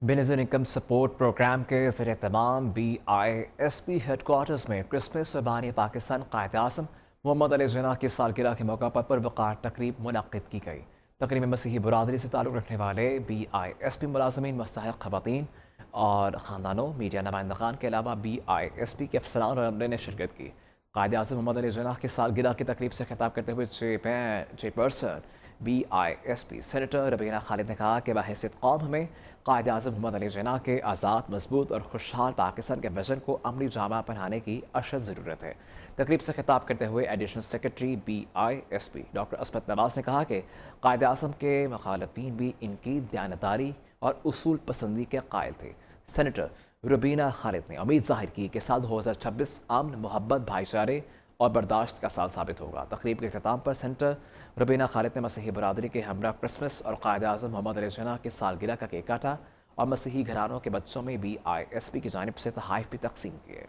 Benazir income support programme के ज़रिए तमाम BISP हेड क्वार्टर्स में क्रिसमस व बानी पाकिस्तान कायद-ए-आज़म मोहम्मद अली जिन्नाह की सालगिरह के मौका पर पुरवकार तकरीब मुनक्किद की गई। तकरीब में मसीही बरादरी से ताल्लुक़ रखने वाले BISP मुलाज़मीन, मुस्तहिक़ ख़वातीन और ख़ानदानों, मीडिया नुमाइंदगान के अलावा BISP के अफसरान और अमले ने शिरकत की। कायद-ए-आज़म मोहम्मद अली जिन्नाह की सालगिरह की तकरीब से खिताब करते हुए chairperson BISP senator Rabina Khalid ने कहा कि बहैसियत कौम हमें कायद-ए-आज़म मोहम्मद अली जिन्नाह के आज़ाद, मजबूत और खुशहाल पाकिस्तान के विजन को अमली जामा पहनाने की अशद ज़रूरत है। तकरीब से खिताब करते हुए एडिशनल सेक्रेटरी BISP डॉक्टर असमत नवाज ने कहा कि कायद-ए-आज़म के मुखालफीन भी इनकी दयानतदारी और उसूल पसंदी के कायल थे। सेनेटर रुबीना खालिद ने उम्मीद जाहिर की कि साल 2026 अमन, मोहब्बत, भाईचारे और बर्दाश्त का साल साबित होगा। तकरीब के अख्ताम पर सेनेटर रुबीना खालिद ने मसीही बरादरी के हमरा क्रिसमस और कायद-ए-आज़म मोहम्मद अली जिन्नाह की सालगिरह का केक काटा और मसीही घरानों के बच्चों में BISP की जानिब से तोहफ़े भी तकसीम किए।